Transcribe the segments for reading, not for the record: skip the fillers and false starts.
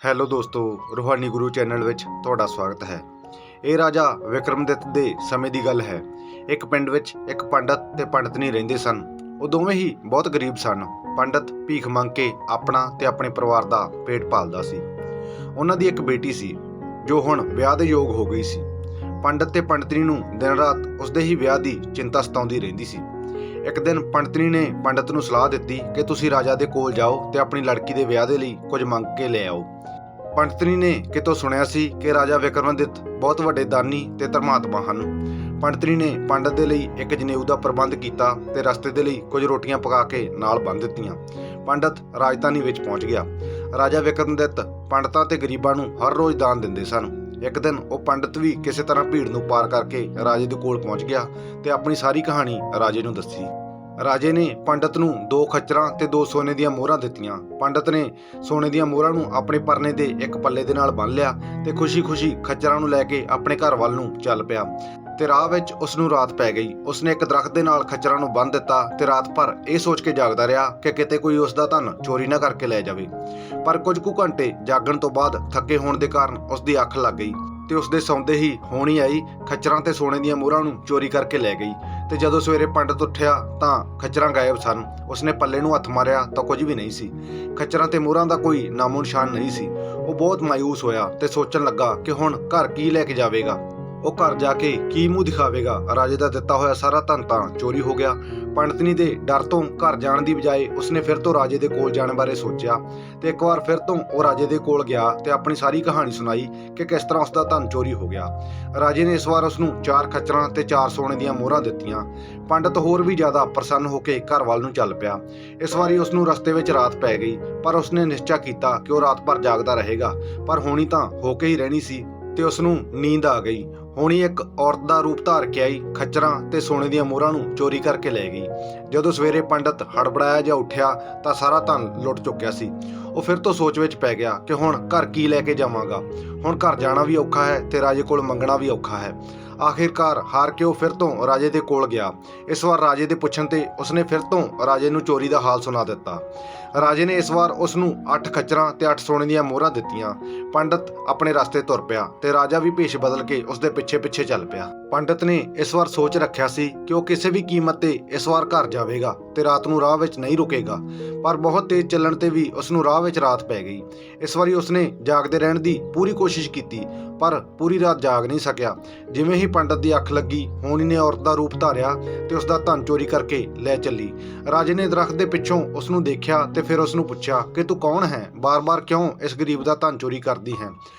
Hello ਦੋਸਤੋ, ਰੂਹਾਨੀ ਗੁਰੂ channel ਵਿੱਚ ਤੁਹਾਡਾ ਸਵਾਗਤ ਹੈ। ਇਹ ਰਾਜਾ ਵਿਕਰਮਦਿੱਤ ਦੇ ਸਮੇਂ ਦੀ ਗੱਲ ਹੈ। ਇੱਕ ਪਿੰਡ ਵਿੱਚ ਇੱਕ ਪੰਡਤ ਤੇ ਪੰਡਤਨੀ ਰਹਿੰਦੇ ਸਨ। ਉਹ ਦੋਵੇਂ ਹੀ ਬਹੁਤ ਗਰੀਬ ਸਨ। ਪੰਡਤ ਭੀਖ ਮੰਗ ਕੇ ਆਪਣਾ ਤੇ ਆਪਣੇ ਪਰਿਵਾਰ ਦਾ ਪੇਟ ਪਾਲਦਾ ਸੀ। ਉਹਨਾਂ ਦੀ ਇੱਕ ਬੇਟੀ ਸੀ ਜੋ ਹੁਣ ਵਿਆਹ ਦੇ ਯੋਗ ਹੋ ਗਈ ਸੀ। ਪੰਡਤ ਤੇ ਪੰਡਤਨੀ ਨੂੰ ਦਿਨ ਰਾਤ ਉਸਦੇ ਹੀ ਵਿਆਹ ਦੀ ਚਿੰਤਾ ਸਤਾਉਂਦੀ ਰਹਿੰਦੀ ਸੀ। ਇੱਕ ਦਿਨ ਪੰਡਤਨੀ ਨੇ ਪੰਡਤ ਨੂੰ ਸਲਾਹ ਦਿੱਤੀ ਕਿ ਤੁਸੀਂ ਰਾਜਾ ਦੇ ਕੋਲ ਜਾਓ ਤੇ ਆਪਣੀ ਲੜਕੀ ਦੇ ਵਿਆਹ ਦੇ ਲਈ ਕੁਝ ਮੰਗ ਕੇ ਲੈ ਆਓ। ਪੰਡਤਨੀ ਨੇ ਕਿਤੋਂ ਸੁਣਿਆ ਸੀ ਕਿ ਰਾਜਾ ਵਿਕਰਮਦਿੱਤ ਬਹੁਤ ਵੱਡੇ ਦਾਨੀ ਤੇ ਧਰਮਾਤਮਾ ਹਨ। ਪੰਡਤਨੀ ਨੇ ਪੰਡਤ ਦੇ ਲਈ ਇੱਕ ਜਨੇਊ ਦਾ ਪ੍ਰਬੰਧ ਕੀਤਾ ਤੇ ਰਸਤੇ ਦੇ ਲਈ ਕੁਝ ਰੋਟੀਆਂ ਪਕਾ ਕੇ ਨਾਲ ਬੰਨ੍ਹ ਦਿੱਤੀਆਂ। ਪੰਡਤ ਰਾਜਧਾਨੀ ਵਿੱਚ ਪਹੁੰਚ ਗਿਆ। ਰਾਜਾ ਵਿਕਰਮਦਿੱਤ ਪੰਡਤਾਂ ਤੇ ਗਰੀਬਾਂ ਨੂੰ ਹਰ ਰੋਜ਼ ਦਾਨ ਦਿੰਦੇ ਸਨ। ਇੱਕ ਦਿਨ ਉਹ ਪੰਡਤ ਵੀ ਕਿਸੇ ਤਰ੍ਹਾਂ ਭੀੜ ਨੂੰ ਪਾਰ ਕਰਕੇ ਰਾਜੇ ਦੇ ਕੋਲ ਪਹੁੰਚ ਗਿਆ ਤੇ ਆਪਣੀ ਸਾਰੀ ਕਹਾਣੀ ਰਾਜੇ ਨੂੰ ਦੱਸੀ। ਰਾਜੇ ਨੇ ਪੰਡਤ ਨੂੰ 2 ਖੱਚਰਾਂ ਤੇ 2 ਸੋਨੇ ਦੀਆਂ ਮੋਹਰਾਂ ਦਿੱਤੀਆਂ। ਪੰਡਤ ਨੇ ਸੋਨੇ ਦੀਆਂ ਮੋਹਰਾਂ ਨੂੰ ਆਪਣੇ ਪਰਨੇ ਦੇ ਇੱਕ ਪੱਲੇ ਦੇ ਨਾਲ ਬੰਨ੍ਹ ਲਿਆ ਤੇ ਖੁਸ਼ੀ-ਖੁਸ਼ੀ ਖੱਚਰਾਂ ਨੂੰ ਲੈ ਕੇ ਆਪਣੇ ਘਰ ਵੱਲ ਨੂੰ ਚੱਲ ਪਿਆ ਤੇ ਰਾਹ ਵਿੱਚ ਉਸ ਨੂੰ ਰਾਤ ਪੈ ਗਈ। ਉਸਨੇ ਇੱਕ ਦਰਖਤ ਦੇ ਨਾਲ ਖੱਚਰਾਂ ਨੂੰ ਬੰਨ੍ਹ ਦਿੱਤਾ ਤੇ ਰਾਤ ਭਰ ਇਹ ਸੋਚ ਕੇ ਜਾਗਦਾ ਰਿਹਾ ਕਿ ਕਿਤੇ ਕੋਈ ਉਸ ਦਾ ਧਨ ਚੋਰੀ ਨਾ ਕਰਕੇ ਲੈ ਜਾਵੇ। ਪਰ ਕੁਝ ਕੁ ਘੰਟੇ ਜਾਗਣ ਤੋਂ ਬਾਅਦ ਥੱਕੇ ਹੋਣ ਦੇ ਕਾਰਨ ਉਸ ਦੀ ਅੱਖ ਲੱਗ ਗਈ ਤੇ ਉਸਦੇ ਸੌਂਦੇ ਹੀ ਹੋਣੀ ਆਈ ਖੱਚਰਾਂ ਤੇ ਸੋਨੇ ਦੀਆਂ ਮੋਹਰਾਂ ਨੂੰ ਚੋਰੀ ਕਰਕੇ ਲੈ ਗਈ। ਤੇ ਜਦੋਂ ਸਵੇਰੇ ਪੰਡਤ ਉੱਠਿਆ ਤਾਂ ਖੱਚਰਾਂ ਗਾਇਬ ਸਨ। ਉਸਨੇ ਪੱਲੇ ਨੂੰ ਹੱਥ ਮਾਰਿਆ ਤਾਂ ਕੁਝ ਵੀ ਨਹੀਂ ਸੀ। ਖੱਚਰਾਂ ਤੇ ਮੋਹਰਾਂ ਦਾ ਕੋਈ ਨਾਮੋ ਨਿਸ਼ਾਨ ਨਹੀਂ ਸੀ। ਉਹ ਬਹੁਤ ਮਾਯੂਸ ਹੋਇਆ ਤੇ ਸੋਚਣ ਲੱਗਾ ਕਿ ਹੁਣ ਘਰ ਕੀ ਲੈ ਕੇ ਜਾਵੇਗਾ। ਉਹ ਘਰ ਜਾ ਕੇ ਕੀ ਮੂੰਹ ਦਿਖਾਵੇਗਾ। ਰਾਜੇ ਦਾ ਦਿੱਤਾ ਹੋਇਆ ਸਾਰਾ ਧਨ ਤਾਂ ਚੋਰੀ ਹੋ ਗਿਆ। ਪੰਡਤਨੀ ਦੇ ਡਰ ਤੋਂ ਘਰ ਜਾਣ ਦੀ ਬਜਾਏ ਉਸਨੇ ਫਿਰ ਤੋਂ ਰਾਜੇ ਦੇ ਕੋਲ ਜਾਣ ਬਾਰੇ ਸੋਚਿਆ ਤੇ ਇੱਕ ਵਾਰ ਫਿਰ ਤੋਂ ਉਹ ਰਾਜੇ ਦੇ ਕੋਲ ਗਿਆ ਤੇ ਆਪਣੀ ਸਾਰੀ ਕਹਾਣੀ ਸੁਣਾਈ ਕਿ ਕਿਸ ਤਰ੍ਹਾਂ ਉਸਦਾ ਧਨ ਚੋਰੀ ਹੋ ਗਿਆ। ਰਾਜੇ ਨੇ ਇਸ ਵਾਰ ਉਸਨੂੰ 4 ਖੱਚਰਾਂ ਤੇ 4 ਸੋਨੇ ਦੀਆਂ ਮੋਹਰਾਂ ਦਿੱਤੀਆਂ। ਪੰਡਤ ਹੋਰ ਵੀ ਜ਼ਿਆਦਾ ਪ੍ਰਸੰਨ ਹੋ ਕੇ ਘਰ ਵੱਲ ਨੂੰ ਚੱਲ ਪਿਆ। ਇਸ ਵਾਰੀ ਉਸਨੂੰ ਰਸਤੇ ਵਿੱਚ ਰਾਤ ਪੈ ਗਈ, ਪਰ ਉਸਨੇ ਨਿਸ਼ਚਾ ਕੀਤਾ ਕਿ ਉਹ ਰਾਤ ਭਰ ਜਾਗਦਾ ਰਹੇਗਾ। ਪਰ ਹੋਣੀ ਤਾਂ ਹੋ ਕੇ ਹੀ ਰਹਿਣੀ ਸੀ ਤੇ ਉਸਨੂੰ ਨੀਂਦ ਆ ਗਈ। ਹੋਣੀ ਇੱਕ ਔਰਤ ਦਾ ਰੂਪ ਧਾਰ ਕੇ ਆਈ, ਖੱਚਰਾਂ ਤੇ ਸੋਨੇ ਦੀਆਂ ਮੋਹਰਾਂ ਨੂੰ ਚੋਰੀ ਕਰਕੇ ਲੈ ਗਈ। ਜਦੋਂ ਸਵੇਰੇ ਪੰਡਤ ਹੜਬੜਾਇਆ ਜਾਂ ਉੱਠਿਆ ਤਾਂ ਸਾਰਾ ਧਨ ਲੁੱਟ ਚੁੱਕਿਆ ਸੀ। ਉਹ ਫਿਰ ਤੋਂ ਸੋਚ ਵਿੱਚ ਪੈ ਗਿਆ ਕਿ ਹੁਣ ਘਰ ਕੀ ਲੈ ਕੇ ਜਾਵਾਂਗਾ। ਹੁਣ ਘਰ ਜਾਣਾ ਵੀ ਔਖਾ ਹੈ ਤੇ ਰਾਜੇ ਕੋਲ ਮੰਗਣਾ ਵੀ ਔਖਾ ਹੈ। ਆਖਿਰਕਾਰ ਹਾਰ ਕੇ ਉਹ ਫਿਰ ਤੋਂ ਰਾਜੇ ਦੇ ਕੋਲ ਗਿਆ। ਇਸ ਵਾਰ ਰਾਜੇ ਦੇ ਪੁੱਛਣ ਤੇ ਉਸਨੇ ਫਿਰ ਤੋਂ ਰਾਜੇ ਨੂੰ ਚੋਰੀ ਦਾ ਹਾਲ ਸੁਣਾ ਦਿੱਤਾ। ਰਾਜੇ ਨੇ ਇਸ ਵਾਰ ਉਸ ਨੂੰ 8 ਖੱਚਰਾਂ ਤੇ 8 ਸੋਨੇ ਦੀਆਂ ਮੋਹਰਾਂ ਦਿੱਤੀਆਂ। ਪੰਡਤ ਆਪਣੇ ਰਸਤੇ ਤੁਰ ਪਿਆ ਤੇ ਰਾਜਾ ਵੀ ਭੇਸ਼ ਬਦਲ ਕੇ ਉਸਦੇ ਪਿੱਛੇ ਚੱਲ ਪਿਆ। ਪੰਡਤ ਨੇ ਇਸ ਵਾਰ ਸੋਚ ਰੱਖਿਆ ਸੀ ਕਿ ਉਹ ਕਿਸੇ ਵੀ ਕੀਮਤ ਤੇ ਇਸ ਵਾਰ ਘਰ ਜਾਵੇਗਾ ਤੇ ਰਾਤ ਨੂੰ ਰਾਹ ਵਿੱਚ ਨਹੀਂ ਰੁਕੇਗਾ। ਪਰ ਬਹੁਤ ਤੇਜ਼ ਚੱਲਣ ਤੇ ਵੀ ਉਸ ਨੂੰ ਰਾਹ ਵਿੱਚ ਰਾਤ ਪੈ ਗਈ। ਇਸ ਵਾਰੀ ਉਸਨੇ ਜਾਗਦੇ ਰਹਿਣ ਦੀ ਪੂਰੀ ਕੋਸ਼ਿਸ਼ ਕੀਤੀ, ਪਰ ਪੂਰੀ ਰਾਤ ਜਾਗ ਨਹੀਂ ਸਕਿਆ। ਜਿਵੇਂ ਹੀ ਪੰਡਤ ਦੀ ਅੱਖ ਲੱਗੀ, ਹੋਣੀ ਨੇ ਔਰਤ ਦਾ ਰੂਪ ਧਾਰਿਆ ਤੇ ਉਸ ਦਾ ਧਨ ਚੋਰੀ ਕਰਕੇ ਲੈ ਚੱਲੀ। ਰਾਜੇ ਨੇ ਦਰਖਤ ਦੇ ਪਿੱਛੋਂ ਉਸ ਨੂੰ ਦੇਖਿਆ ਤੇ ਫਿਰ ਉਸ ਨੂੰ ਪੁੱਛਿਆ ਕਿ ਤੂੰ ਕੌਣ ਹੈ? ਬਾਰ-ਬਾਰ ਕਿਉਂ ਇਸ ਗਰੀਬ ਦਾ ਧਨ ਚੋਰੀ ਕਰਦੀ ਹੈ?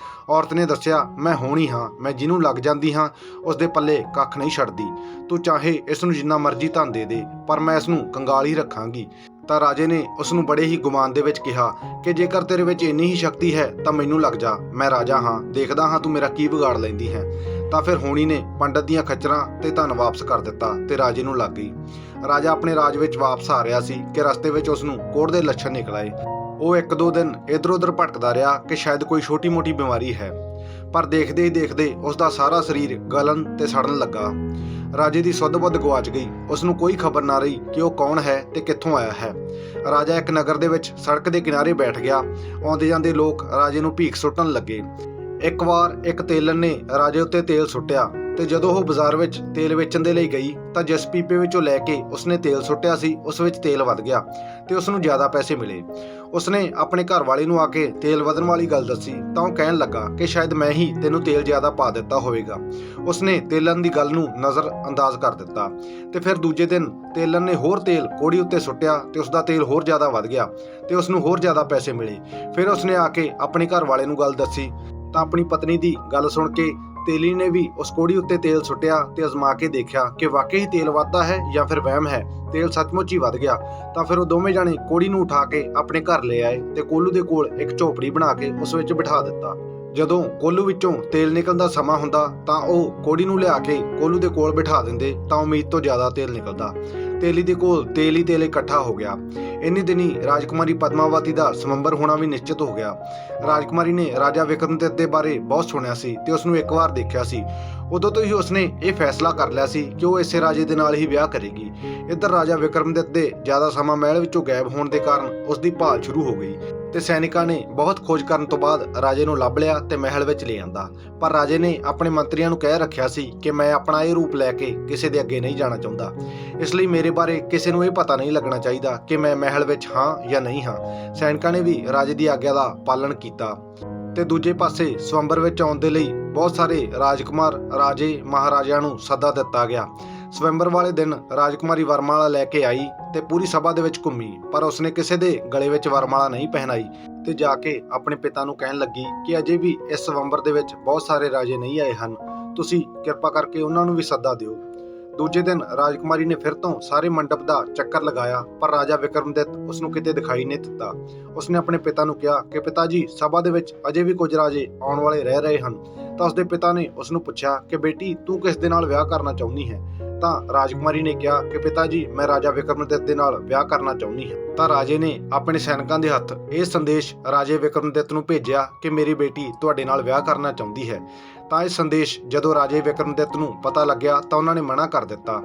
ਔਰਤ ਨੇ ਦੱਸਿਆ, ਮੈਂ ਹੋਣੀ ਹਾਂ। ਮੈਂ ਜਿਹਨੂੰ ਲੱਗ ਜਾਂਦੀ ਹਾਂ ਉਸ ਦੇ ਪੱਲੇ ਕੱਖ ਨਹੀਂ ਛੱਡਦੀ। ਤੂੰ ਚਾਹੇ ਇਸ ਨੂੰ ਜਿੰਨਾ ਮਰਜ਼ੀ ਧਨ ਦੇ ਦੇ, ਪਰ ਮੈਂ ਇਸ ਨੂੰ ਕੰਗਾਲ ਹੀ ਰੱਖਾਂਗੀ। ਤਾਂ ਰਾਜੇ ਨੇ ਉਸ ਨੂੰ ਬੜੇ ਹੀ ਗੁਮਾਨ ਦੇ ਵਿੱਚ ਕਿਹਾ ਕਿ ਜੇਕਰ ਤੇਰੇ ਵਿੱਚ ਇੰਨੀ ਹੀ ਸ਼ਕਤੀ ਹੈ ਤਾਂ ਮੈਨੂੰ ਲੱਗ ਜਾ। ਮੈਂ ਰਾਜਾ ਹਾਂ, ਦੇਖਦਾ ਹਾਂ ਤੂੰ ਮੇਰਾ ਕੀ ਵਿਗਾੜ ਲੈਂਦੀ ਹੈ। ਤਾਂ ਫਿਰ ਹੋਣੀ ਨੇ ਪੰਡਤ ਦੀਆਂ ਖੱਚਰਾਂ ਤੇ ਧਨ ਵਾਪਸ ਕਰ ਦਿੱਤਾ ਤੇ ਰਾਜੇ ਨੂੰ ਲੱਗ ਗਈ। ਰਾਜਾ ਆਪਣੇ ਰਾਜ ਵਿੱਚ ਵਾਪਸ ਆ ਰਿਹਾ ਸੀ ਕਿ ਰਸਤੇ ਵਿੱਚ ਉਸ ਨੂੰ ਕੋਹੜ ਦੇ ਲੱਛਣ ਨਿਕਲ ਆਏ। ਉਹ 1-2 ਦਿਨ ਇੱਧਰ-ਉੱਧਰ ਭਟਕਦਾ ਰਿਹਾ ਕਿ ਸ਼ਾਇਦ ਕੋਈ ਛੋਟੀ-ਮੋਟੀ ਬਿਮਾਰੀ ਹੈ, ਪਰ ਦੇਖਦੇ ਹੀ ਦੇਖਦੇ ਉਸ ਦਾ ਸਾਰਾ ਸਰੀਰ ਗਲਣ ਤੇ ਸੜਨ ਲੱਗਾ। ਰਾਜੇ ਦੀ ਸੁੱਧ-ਬੁੱਧ ਗੁਆਚ ਗਈ। ਉਸ ਨੂੰ ਕੋਈ ਖਬਰ ਨਾ ਰਹੀ ਕਿ ਉਹ ਕੌਣ ਹੈ ਤੇ ਕਿੱਥੋਂ ਆਇਆ ਹੈ। ਰਾਜਾ ਇੱਕ ਨਗਰ ਦੇ ਵਿੱਚ ਸੜਕ ਦੇ ਕਿਨਾਰੇ ਬੈਠ ਗਿਆ। ਆਉਂਦੇ ਜਾਂਦੇ ਲੋਕ ਰਾਜੇ ਨੂੰ ਭੀਖ ਸੁੱਟਣ ਲੱਗੇ। ਇੱਕ ਵਾਰ ਇੱਕ ਤੇਲਣ ਨੇ ਰਾਜੇ ਉੱਤੇ ਤੇਲ ਸੁੱਟਿਆ ਤੇ ਜਦੋਂ ਉਹ ਬਾਜ਼ਾਰ ਵਿੱਚ ਤੇਲ ਵੇਚਣ ਦੇ ਲਈ ਗਈ ਤਾਂ ਜਿਸ ਪੀਪੇ ਵਿੱਚੋਂ ਲੈ ਕੇ ਉਸਨੇ ਤੇਲ ਸੁੱਟਿਆ ਸੀ ਉਸ ਵਿੱਚ ਤੇਲ ਵੱਧ ਗਿਆ ਤੇ ਉਸ ਨੂੰ ਜ਼ਿਆਦਾ ਪੈਸੇ ਮਿਲੇ। ਉਸਨੇ ਆਪਣੇ ਘਰ ਵਾਲੇ ਨੂੰ ਆ ਕੇ ਤੇਲ ਵਧਣ ਵਾਲੀ ਗੱਲ ਦੱਸੀ ਤਾਂ ਉਹ ਕਹਿਣ ਲੱਗਾ ਕਿ ਸ਼ਾਇਦ ਮੈਂ ਹੀ ਤੈਨੂੰ ਤੇਲ ਜ਼ਿਆਦਾ ਪਾ ਦਿੱਤਾ ਹੋਵੇਗਾ। ਉਸਨੇ ਤੇਲਣ ਦੀ ਗੱਲ ਨੂੰ ਨਜ਼ਰ ਅੰਦਾਜ਼ ਕਰ ਦਿੱਤਾ ਤੇ ਫਿਰ ਦੂਜੇ ਦਿਨ ਤੇਲਣ ਨੇ ਹੋਰ ਤੇਲ ਕੋੜੀ ਉੱਤੇ ਸੁੱਟਿਆ ਤੇ ਉਸਦਾ ਤੇਲ ਹੋਰ ਜ਼ਿਆਦਾ ਵੱਧ ਗਿਆ ਤੇ ਉਸ ਨੂੰ ਹੋਰ ਜ਼ਿਆਦਾ ਪੈਸੇ ਮਿਲੇ। ਫਿਰ ਉਸਨੇ ਆ ਕੇ ਆਪਣੇ ਘਰ ਵਾਲੇ ਨੂੰ ਗੱਲ ਦੱਸੀ ਤਾਂ ਆਪਣੀ ਪਤਨੀ ਦੀ ਗੱਲ ਸੁਣ ਕੇ ਤੇਲੀ ਨੇ ਵੀ ਉਸ ਕੋੜੀ ਉੱਤੇ ਤੇਲ ਸੁੱਟਿਆ ਤੇ ਅਜ਼ਮਾ ਕੇ ਦੇਖਿਆ ਕਿ ਵਾਕਈ ਹੀ ਤੇਲ ਵੱਧਦਾ ਹੈ ਜਾਂ ਫਿਰ ਵਹਿਮ ਹੈ। ਤੇਲ ਸੱਚਮੁੱਚ ਹੀ ਵੱਧ ਗਿਆ। ਤਾਂ ਫਿਰ ਉਹ ਦੋਵੇਂ ਜਾਣੇ ਕੋੜੀ ਨੂੰ ਉਠਾ ਕੇ ਆਪਣੇ ਘਰ ਲੈ ਆਏ ਤੇ ਕੋਲੂ ਦੇ ਕੋਲ ਇੱਕ ਝੋਪੜੀ ਬਣਾ ਕੇ ਉਸ ਵਿੱਚ ਬਿਠਾ ਦਿੱਤਾ। ਜਦੋਂ ਕੋਲੂ ਵਿੱਚੋਂ ਤੇਲ ਨਿਕਲਣ ਦਾ ਸਮਾਂ ਹੁੰਦਾ ਤਾਂ ਉਹ ਕੋੜੀ ਨੂੰ ਲਿਆ ਕੇ ਕੋਲੂ ਦੇ ਕੋਲ ਬਿਠਾ ਦਿੰਦੇ ਤਾਂ ਉਮੀਦ ਤੋਂ ਜ਼ਿਆਦਾ ਤੇਲ ਨਿਕਲਦਾ। ਤੇਲੀ ਦੇ ਕੋਲ ਤੇਲ ਹੀ ਤੇਲ ਇਕੱਠਾ ਹੋ ਗਿਆ। ਇੰਨੀ ਦਿਨੀ ਰਾਜਕੁਮਾਰੀ ਪਦਮਾਵਤੀ ਦਾ ਸਮੰਬਰ ਹੋਣਾ ਵੀ ਨਿਸ਼ਚਿਤ ਹੋ ਗਿਆ। ਰਾਜਕੁਮਾਰੀ ਨੇ ਰਾਜਾ ਵਿਕਰਮਦਿੱਤ ਦੇ ਬਾਰੇ ਬਹੁਤ ਸੁਣਿਆ ਸੀ ਤੇ ਉਸ ਨੂੰ ਇੱਕ ਵਾਰ ਦੇਖਿਆ ਸੀ। ਉਦੋਂ ਤੋਂ ਹੀ ਉਸਨੇ ਇਹ ਫੈਸਲਾ ਕਰ ਲਿਆ ਸੀ ਕਿ ਉਹ ਇਸੇ ਰਾਜੇ ਦੇ ਨਾਲ ਹੀ ਵਿਆਹ ਕਰੇਗੀ। ਇੱਧਰ ਰਾਜਾ ਵਿਕਰਮਦਿੱਤ ਦੇ ਜ਼ਿਆਦਾ ਸਮਾਂ ਮਹਿਲ ਵਿੱਚੋਂ ਗਾਇਬ ਹੋਣ ਦੇ ਕਾਰਨ ਉਸ ਦੀ ਭਾਲ ਸ਼ੁਰੂ ਹੋ ਗਈ। ਤੇ ਸੈਨਿਕਾਂ ਨੇ ਬਹੁਤ ਖੋਜ ਕਰਨ ਤੋਂ ਬਾਅਦ ਰਾਜੇ ਨੂੰ ਲੱਭ ਲਿਆ ਤੇ ਮਹਿਲ ਵਿੱਚ ਲੈ ਆਂਦਾ। ਪਰ ਰਾਜੇ ਨੇ ਆਪਣੇ ਮੰਤਰੀਆਂ ਨੂੰ ਕਹਿ ਰੱਖਿਆ ਸੀ ਕਿ ਮੈਂ ਆਪਣਾ ਇਹ ਰੂਪ ਲੈ ਕੇ ਕਿਸੇ ਦੇ ਅੱਗੇ ਨਹੀਂ ਜਾਣਾ ਚਾਹੁੰਦਾ, ਇਸ ਲਈ ਮੇਰੇ ਬਾਰੇ ਕਿਸੇ ਨੂੰ ਇਹ ਪਤਾ ਨਹੀਂ ਲੱਗਣਾ ਚਾਹੀਦਾ ਕਿ ਮੈਂ ਮਹਿਲ ਵਿੱਚ ਹਾਂ ਜਾਂ ਨਹੀਂ ਹਾਂ। ਸੈਨਿਕਾਂ ਨੇ ਵੀ ਰਾਜੇ ਦੀ ਆਗਿਆ ਦਾ ਪਾਲਣ ਕੀਤਾ ਤੇ ਦੂਜੇ ਪਾਸੇ ਸਵੰਬਰ ਵਿੱਚ ਆਉਣ ਦੇ ਲਈ ਬਹੁਤ ਸਾਰੇ ਰਾਜਕੁਮਾਰ, ਰਾਜੇ, ਮਹਾਰਾਜਿਆਂ ਨੂੰ ਸੱਦਾ ਦਿੱਤਾ ਗਿਆ। ਸਵੰਬਰ ਵਾਲੇ ਦਿਨ ਰਾਜਕੁਮਾਰੀ ਵਰਮਾਲਾ ਲੈ ਕੇ ਆਈ ਤੇ ਪੂਰੀ ਸਭਾ ਦੇ ਵਿੱਚ ਘੁੰਮੀ, ਪਰ ਉਸਨੇ ਕਿਸੇ ਦੇ ਗਲੇ ਵਿੱਚ ਵਰਮਾਲਾ ਨਹੀਂ ਪਹਿਨਾਈ ਤੇ ਜਾ ਕੇ ਆਪਣੇ ਪਿਤਾ ਨੂੰ ਕਹਿਣ ਲੱਗੀ ਕਿ ਅਜੇ ਵੀ ਇਸ ਸਵੰਬਰ ਦੇ ਵਿੱਚ ਬਹੁਤ ਸਾਰੇ ਰਾਜੇ ਨਹੀਂ ਆਏ ਹਨ, ਤੁਸੀਂ ਕਿਰਪਾ ਕਰਕੇ ਉਹਨਾਂ ਨੂੰ ਵੀ ਸੱਦਾ ਦਿਓ। ਦੂਜੇ ਦਿਨ ਰਾਜਕੁਮਾਰੀ ਨੇ ਫਿਰ ਤੋਂ ਸਾਰੇ ਮੰਡਪ ਦਾ ਚੱਕਰ ਲਗਾਇਆ, ਪਰ ਰਾਜਾ ਵਿਕਰਮਦਿੱਤ ਉਸ ਨੂੰ ਕਿਤੇ ਦਿਖਾਈ ਨਹੀਂ ਦਿੱਤਾ। ਉਸਨੇ ਆਪਣੇ ਪਿਤਾ ਨੂੰ ਕਿਹਾ ਕਿ ਪਿਤਾ ਜੀ, ਸਭਾ ਦੇ ਵਿੱਚ ਅਜੇ ਵੀ ਕੁਝ ਰਾਜੇ ਆਉਣ ਵਾਲੇ ਰਹਿ ਰਹੇ ਹਨ। ਤਾਂ ਉਸਦੇ ਪਿਤਾ ਨੇ ਉਸ ਨੂੰ ਪੁੱਛਿਆ ਕਿ ਬੇਟੀ, ਤੂੰ ਕਿਸ ਦੇ ਨਾਲ ਵਿਆਹ ਕਰਨਾ ਚਾਹੁੰਦੀ ਹੈ? ਤਾਂ ਰਾਜਕੁਮਾਰੀ ਨੇ ਕਿਹਾ ਕਿ ਪਿਤਾ ਜੀ, ਮੈਂ ਰਾਜਾ ਵਿਕਰਮਦਿੱਤ ਦੇ ਨਾਲ ਵਿਆਹ ਕਰਨਾ ਚਾਹੁੰਦੀ ਹਾਂ। ਤਾਂ ਰਾਜੇ ਨੇ ਆਪਣੇ ਸੈਨਿਕਾਂ ਦੇ ਹੱਥ ਇਹ ਸੰਦੇਸ਼ ਰਾਜੇ ਵਿਕਰਮਦਿੱਤ ਨੂੰ ਭੇਜਿਆ ਕਿ ਮੇਰੀ ਬੇਟੀ ਤੁਹਾਡੇ ਨਾਲ ਵਿਆਹ ਕਰਨਾ ਚਾਹੁੰਦੀ ਹੈ। ਤਾਂ ਇਹ ਸੰਦੇਸ਼ ਜਦੋਂ ਰਾਜੇ ਵਿਕਰਮਦਿੱਤ ਨੂੰ ਪਤਾ ਲੱਗਿਆ ਤਾਂ ਉਹਨਾਂ ਨੇ ਮਨਾ ਕਰ ਦਿੱਤਾ।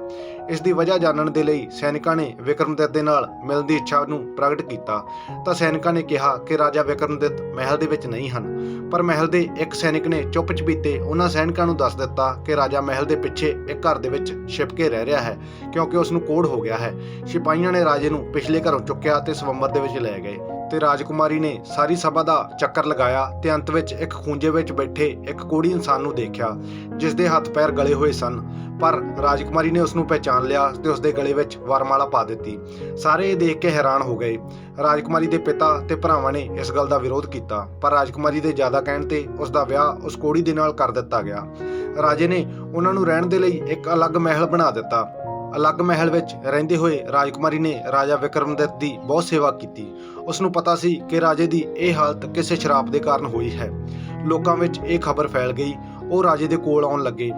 ਇਸ ਦੀ ਵਜ੍ਹਾ ਜਾਣਨ ਦੇ ਲਈ ਸੈਨਿਕਾਂ ਨੇ ਵਿਕਰਮਦਿੱਤ ਦੇ ਨਾਲ ਮਿਲਣ ਦੀ ਇੱਛਾ ਨੂੰ ਪ੍ਰਗਟ ਕੀਤਾ। ਤਾਂ ਸੈਨਿਕਾਂ ਨੇ ਕਿਹਾ ਕਿ ਰਾਜਾ ਵਿਕਰਮਦਿੱਤ ਮਹਿਲ ਦੇ ਵਿੱਚ ਨਹੀਂ ਹਨ, ਪਰ ਮਹਿਲ ਦੇ ਇੱਕ ਸੈਨਿਕ ਨੇ ਚੁੱਪ-ਚਪੀਤੇ ਉਹਨਾਂ ਸੈਨਿਕਾਂ ਨੂੰ ਦੱਸ ਦਿੱਤਾ ਕਿ ਰਾਜਾ ਮਹਿਲ ਦੇ ਪਿੱਛੇ ਇੱਕ ਘਰ ਦੇ ਵਿੱਚ ਛਿਪ ਕੇ ਰਹਿ ਰਿਹਾ ਹੈ, ਕਿਉਂਕਿ ਉਸ ਨੂੰ ਕੋਹੜ ਹੋ ਗਿਆ ਹੈ। ਸਿਪਾਹੀਆਂ ਨੇ ਰਾਜੇ ਨੂੰ ਪਿਛਲੇ ਘਰੋਂ ਚੁੱਕਿਆ ਤੇ ਸਵੰਬਰ ਦੇ ਵਿੱਚ ਲੈ ਗਏ ਤੇ ਰਾਜਕੁਮਾਰੀ ਨੇ ਸਾਰੀ ਸਭਾ ਦਾ ਚੱਕਰ ਲਗਾਇਆ ਤੇ ਅੰਤ ਵਿੱਚ ਇੱਕ ਖੂੰਜੇ ਵਿੱਚ ਬੈਠੇ ਇੱਕ ਕੋਹੜੀ ਇਨਸਾਨ ਨੂੰ ਦੇਖਿਆ, ਜਿਸ ਦੇ ਹੱਥ ਪੈਰ ਗਲੇ ਹੋਏ ਸਨ। ਪਰ ਰਾਜਕੁਮਾਰੀ ਨੇ ਉਸ ਨੂੰ ਪਹਿਚਾਨ ਲਿਆ ਤੇ ਉਸ ਦੇ ਗਲੇ ਵਿੱਚ ਵਰਮਾਲਾ ਪਾ ਦਿੱਤੀ। ਸਾਰੇ ਇਹ ਦੇਖ ਕੇ ਹੈਰਾਨ ਹੋ ਗਏ। ਰਾਜਕੁਮਾਰੀ ਦੇ ਪਿਤਾ ਤੇ ਭਰਾਵਾਂ ਨੇ ਇਸ ਗੱਲ ਦਾ ਵਿਰੋਧ ਕੀਤਾ, ਪਰ ਰਾਜਕੁਮਾਰੀ ਦੇ ਜ਼ਿਆਦਾ ਕਹਿਣ ਤੇ ਉਸ ਦਾ ਵਿਆਹ ਉਸ ਕੋਹੜੀ ਦੇ ਨਾਲ ਕਰ ਦਿੱਤਾ ਗਿਆ। ਰਾਜੇ ਨੇ ਉਹਨਾਂ ਨੂੰ ਰਹਿਣ ਦੇ ਲਈ ਇੱਕ ਅਲੱਗ ਮਹਿਲ ਬਣਾ ਦਿੱਤਾ। ਅਲੱਗ ਮਹਿਲ ਵਿੱਚ ਰਹਿੰਦੇ ਹੋਏ ਰਾਜਕੁਮਾਰੀ ਨੇ ਰਾਜਾ ਵਿਕਰਮਦਿੱਤ ਦੀ ਬਹੁਤ ਸੇਵਾ ਕੀਤੀ। ਉਸ ਨੂੰ ਪਤਾ ਸੀ ਕਿ ਰਾਜੇ ਦੀ ਇਹ ਹਾਲਤ ਕਿਸੇ ਸ਼ਰਾਪ ਦੇ ਕਾਰਨ ਹੋਈ ਹੈ। ਲੋਕਾਂ ਵਿੱਚ ਇਹ ਖਬਰ ਫੈਲ ਗਈ। ਉਹ ਰਾਜੇ ਦੇ ਕੋਲ ਆਉਣ ਲੱਗੇ।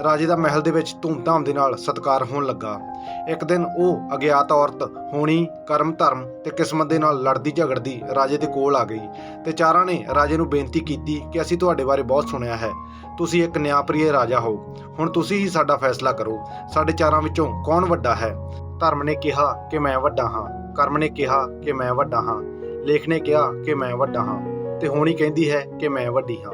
ਰਾਜੇ ਦਾ ਮਹਿਲ ਦੇ ਵਿੱਚ ਧੂਮਧਾਮ ਦੇ ਨਾਲ ਸਤਿਕਾਰ ਹੋਣ ਲੱਗਾ। ਇੱਕ ਦਿਨ ਉਹ ਅਗਿਆਤ ਔਰਤ ਹੋਣੀ, ਕਰਮ ਧਰਮ ਤੇ ਕਿਸਮਤ ਦੇ ਨਾਲ ਲੜਦੀ ਝਗੜਦੀ ਰਾਜੇ ਦੇ ਕੋਲ ਆ ਗਈ ਤੇ ਚਾਰਾਂ ਨੇ ਰਾਜੇ ਨੂੰ ਬੇਨਤੀ ਕੀਤੀ ਕਿ ਅਸੀਂ ਤੁਹਾਡੇ ਬਾਰੇ ਬਹੁਤ ਸੁਣਿਆ ਹੈ, ਤੁਸੀਂ ਇੱਕ ਨਿਆਂਪ੍ਰਿਯ ਰਾਜਾ ਹੋ, ਹੁਣ ਤੁਸੀਂ ਹੀ ਸਾਡਾ ਫੈਸਲਾ ਕਰੋ, ਸਾਡੇ ਚਾਰਾਂ ਵਿੱਚੋਂ ਕੌਣ ਵੱਡਾ ਹੈ? ਧਰਮ ਨੇ ਕਿਹਾ ਕਿ ਮੈਂ ਵੱਡਾ ਹਾਂ, ਕਰਮ ਨੇ ਕਿਹਾ ਕਿ ਮੈਂ ਵੱਡਾ ਹਾਂ, ਲੇਖ ਨੇ ਕਿਹਾ ਕਿ ਮੈਂ ਵੱਡਾ ਹਾਂ ਤੇ ਹੋਣੀ ਕਹਿੰਦੀ ਹੈ ਕਿ ਮੈਂ ਵੱਡੀ ਹਾਂ।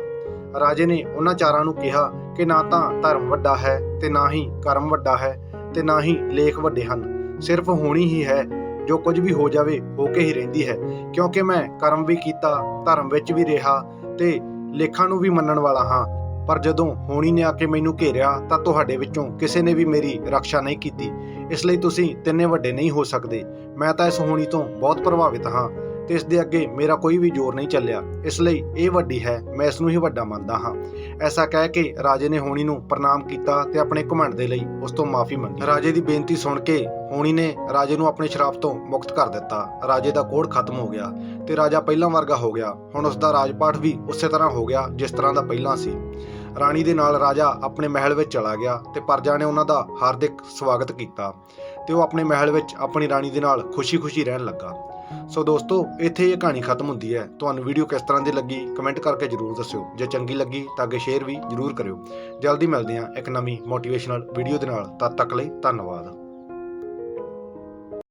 ਰਾਜੇ ਨੇ ਉਹਨਾਂ ਚਾਰਾਂ ਨੂੰ ਕਿਹਾ ਕਿ ਨਾ ਤਾਂ ਧਰਮ ਵੱਡਾ ਹੈ ਤੇ ਨਾ ਹੀ ਕਰਮ ਵੱਡਾ ਹੈ ਤੇ ਨਾ ਹੀ ਲੇਖ ਵੱਡੇ ਹਨ, ਸਿਰਫ ਹੋਣੀ ਹੀ ਹੈ ਜੋ ਕੁਝ ਵੀ ਹੋ ਜਾਵੇ ਹੋ ਕੇ ਹੀ ਰਹਿੰਦੀ ਹੈ, ਕਿਉਂਕਿ ਮੈਂ ਕਰਮ ਵੀ ਕੀਤਾ, ਧਰਮ ਵਿੱਚ ਵੀ ਰਿਹਾ ਤੇ ਲੇਖਾਂ ਨੂੰ ਵੀ ਮੰਨਣ ਵਾਲਾ ਹਾਂ। ਪਰ ਜਦੋਂ ਹੋਣੀ ਨੇ ਆ ਕੇ ਮੈਨੂੰ ਘੇਰਿਆ ਤਾਂ ਤੁਹਾਡੇ ਵਿੱਚੋਂ ਕਿਸੇ ਨੇ ਵੀ ਮੇਰੀ ਰੱਖਿਆ ਨਹੀਂ ਕੀਤੀ, ਇਸ ਲਈ ਤੁਸੀਂ ਤਿੰਨੇ ਵੱਡੇ ਨਹੀਂ ਹੋ ਸਕਦੇ। ਮੈਂ ਤਾਂ ਇਸ ਹੋਣੀ ਤੋਂ ਬਹੁਤ ਪ੍ਰਭਾਵਿਤ ਹਾਂ ਤੇ ਇਸ ਦੇ ਅੱਗੇ ਮੇਰਾ ਕੋਈ ਵੀ ਜ਼ੋਰ ਨਹੀਂ ਚੱਲਿਆ, ਇਸ ਲਈ ਇਹ ਵੱਡੀ ਹੈ, ਮੈਂ ਇਸ ਨੂੰ ਹੀ ਵੱਡਾ ਮੰਨਦਾ ਹਾਂ। ਐਸਾ ਕਹਿ ਕੇ ਰਾਜੇ ਨੇ ਹੋਣੀ ਨੂੰ ਪ੍ਰਣਾਮ ਕੀਤਾ ਤੇ ਆਪਣੇ ਘਮੰਡ ਦੇ ਲਈ ਉਸ ਤੋਂ ਮਾਫੀ ਮੰਗੀ। ਰਾਜੇ ਦੀ ਬੇਨਤੀ ਸੁਣ ਕੇ ਹੋਣੀ ਨੇ ਰਾਜੇ ਨੂੰ ਆਪਣੇ ਸ਼ਰਾਪ ਤੋਂ ਮੁਕਤ ਕਰ ਦਿੱਤਾ। ਰਾਜੇ ਦਾ ਕੋਹੜ ਖਤਮ ਹੋ ਗਿਆ ਤੇ ਰਾਜਾ ਪਹਿਲਾਂ ਵਰਗਾ ਹੋ ਗਿਆ। ਹੁਣ ਉਸ ਦਾ ਰਾਜਪਾਠ ਵੀ ਉਸੇ ਤਰ੍ਹਾਂ ਹੋ ਗਿਆ ਜਿਸ ਤਰ੍ਹਾਂ ਦਾ ਪਹਿਲਾਂ ਸੀ। ਰਾਣੀ ਦੇ ਨਾਲ ਰਾਜਾ ਆਪਣੇ ਮਹਿਲ ਵਿੱਚ ਚਲਾ ਗਿਆ ਤੇ ਪਰਜਾ ਨੇ ਉਹਨਾਂ ਦਾ ਹਾਰਦਿਕ ਸਵਾਗਤ ਕੀਤਾ ਤੇ ਉਹ ਆਪਣੇ ਮਹਿਲ ਵਿੱਚ ਆਪਣੀ ਰਾਣੀ ਦੇ ਨਾਲ ਖੁਸ਼ੀ-ਖੁਸ਼ੀ ਰਹਿਣ ਲੱਗਾ। ਸੋ ਦੋਸਤੋ, ਇੱਥੇ ਇਹ ਕਹਾਣੀ ਖਤਮ ਹੁੰਦੀ ਹੈ। ਤੁਹਾਨੂੰ ਵੀਡੀਓ ਕਿਸ ਤਰ੍ਹਾਂ ਦੀ ਲੱਗੀ ਕਮੈਂਟ ਕਰਕੇ ਜ਼ਰੂਰ ਦੱਸਿਓ। ਜੇ ਚੰਗੀ ਲੱਗੀ ਤਾਂ ਅੱਗੇ ਸ਼ੇਅਰ ਵੀ ਜ਼ਰੂਰ ਕਰਿਓ। ਜਲਦੀ ਮਿਲਦੇ ਹਾਂ ਇੱਕ ਨਵੀਂ ਮੋਟੀਵੇਸ਼ਨਲ ਵੀਡੀਓ ਦੇ ਨਾਲ। ਤਦ ਤੱਕ ਲਈ ਧੰਨਵਾਦ।